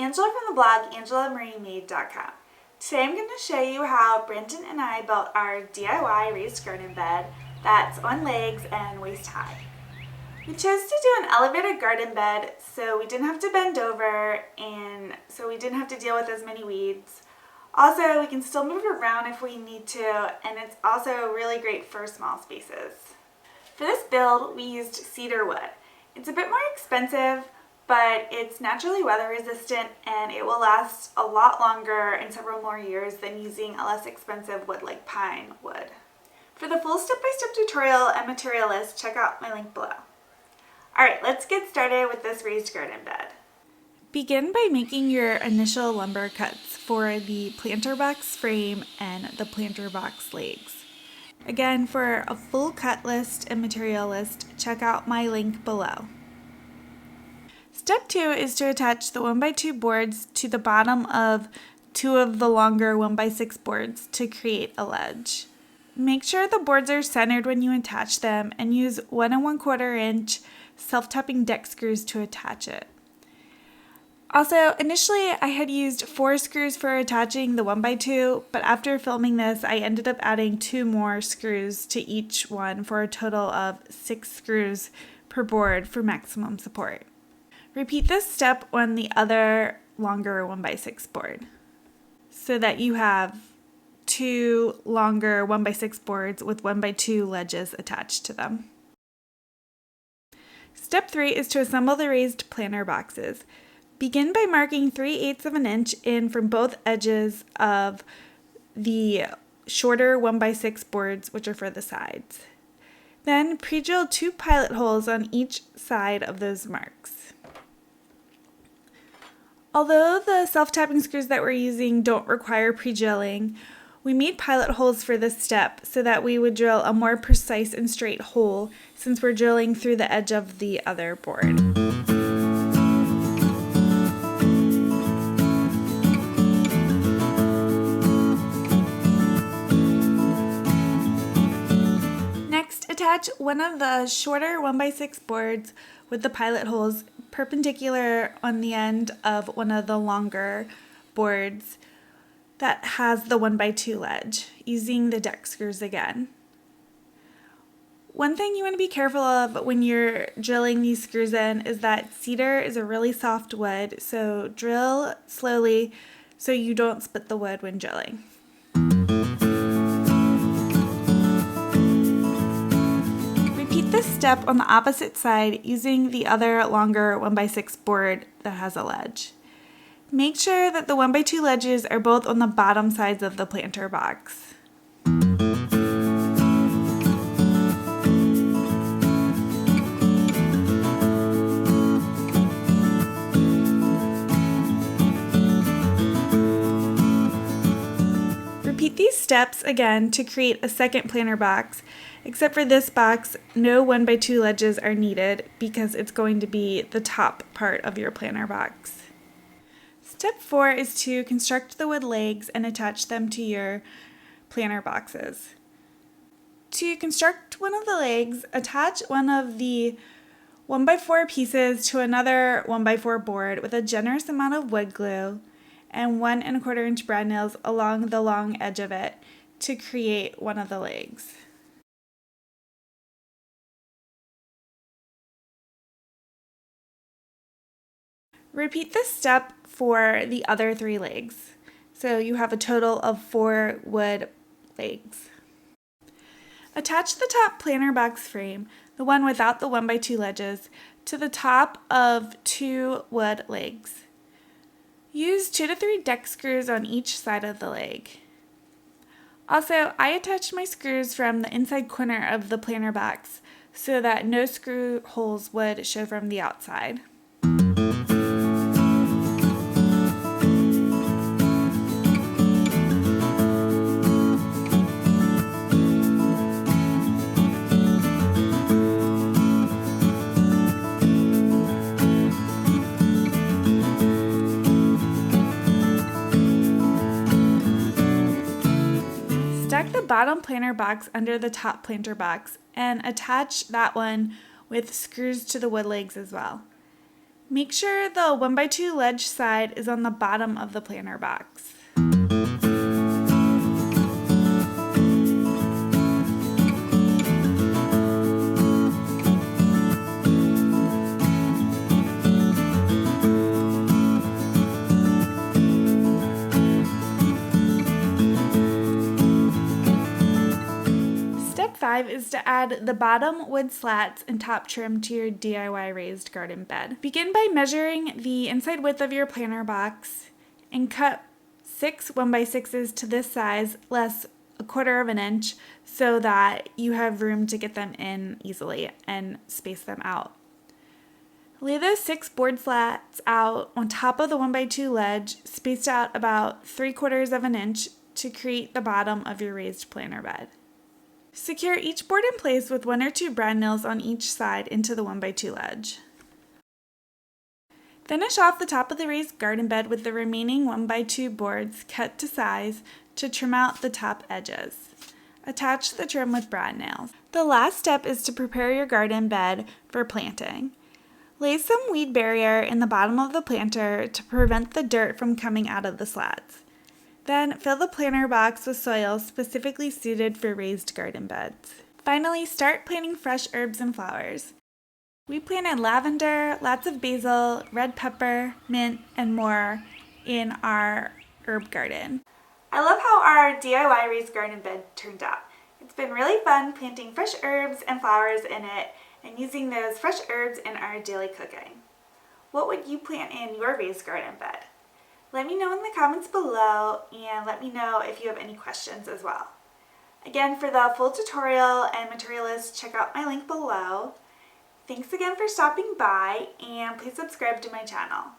Angela from the blog AngelaMarieMade.com. Today I'm going to show you how Brenton and I built our DIY raised garden bed that's on legs and waist high. We chose to do an elevated garden bed so we didn't have to bend over and so we didn't have to deal with as many weeds. Also, we can still move around if we need to, and it's also really great for small spaces. For this build, we used cedar wood. It's a bit more expensive, but it's naturally weather resistant and it will last a lot longer and several more years than using a less expensive wood like pine would. For the full step-by-step tutorial and material list, check out my link below. Alright, let's get started with this raised garden bed. Begin by making your initial lumber cuts for the planter box frame and the planter box legs. Again, for a full cut list and material list, check out my link below. Step 2 is to attach the 1x2 boards to the bottom of two of the longer 1x6 boards to create a ledge. Make sure the boards are centered when you attach them and use 1 1/4 inch self-tapping deck screws to attach it. Also, initially I had used 4 screws for attaching the 1x2, but after filming this I ended up adding 2 more screws to each one for a total of 6 screws per board for maximum support. Repeat this step on the other longer 1x6 board so that you have 2 longer 1x6 boards with 1x2 ledges attached to them. Step 3 is to assemble the raised planter boxes. Begin by marking 3/8 of an inch in from both edges of the shorter 1x6 boards, which are for the sides. Then pre-drill 2 pilot holes on each side of those marks. Although the self-tapping screws that we're using don't require pre-drilling, we made pilot holes for this step so that we would drill a more precise and straight hole since we're drilling through the edge of the other board. Next, attach one of the shorter 1x6 boards with the pilot holes perpendicular on the end of one of the longer boards that has the 1x2 ledge, using the deck screws again. One thing you want to be careful of when you're drilling these screws in is that cedar is a really soft wood, so drill slowly so you don't split the wood when drilling. Repeat this step on the opposite side using the other longer 1x6 board that has a ledge. Make sure that the 1x2 ledges are both on the bottom sides of the planter box. Repeat these steps again to create a second planter box. Except for this box, no 1x2 ledges are needed because it's going to be the top part of your planter box. Step 4 is to construct the wood legs and attach them to your planter boxes. To construct one of the legs, attach one of the 1x4 pieces to another 1x4 board with a generous amount of wood glue and 1 1/4 inch brad nails along the long edge of it to create one of the legs. Repeat this step for the other 3 legs, so you have a total of 4 wood legs. Attach the top planter box frame, the one without the 1x2 ledges, to the top of 2 wood legs. Use 2 to 3 deck screws on each side of the leg. Also, I attached my screws from the inside corner of the planter box so that no screw holes would show from the outside. Stack the bottom planter box under the top planter box and attach that one with screws to the wood legs as well. Make sure the 1x2 ledge side is on the bottom of the planter box. Step 5 is to add the bottom wood slats and top trim to your DIY raised garden bed. Begin by measuring the inside width of your planter box and cut 6 1x6s to this size, less 1/4 inch, so that you have room to get them in easily and space them out. Lay the 6 board slats out on top of the 1x2 ledge, spaced out about 3/4 inch to create the bottom of your raised planter bed. Secure each board in place with 1 or 2 brad nails on each side into the 1x2 ledge. Finish off the top of the raised garden bed with the remaining 1x2 boards cut to size to trim out the top edges. Attach the trim with brad nails. The last step is to prepare your garden bed for planting. Lay some weed barrier in the bottom of the planter to prevent the dirt from coming out of the slats. Then fill the planter box with soil specifically suited for raised garden beds. Finally, start planting fresh herbs and flowers. We planted lavender, lots of basil, red pepper, mint, and more in our herb garden. I love how our DIY raised garden bed turned out. It's been really fun planting fresh herbs and flowers in it and using those fresh herbs in our daily cooking. What would you plant in your raised garden bed? Let me know in the comments below, and let me know if you have any questions as well. Again, for the full tutorial and material list, check out my link below. Thanks again for stopping by, and please subscribe to my channel.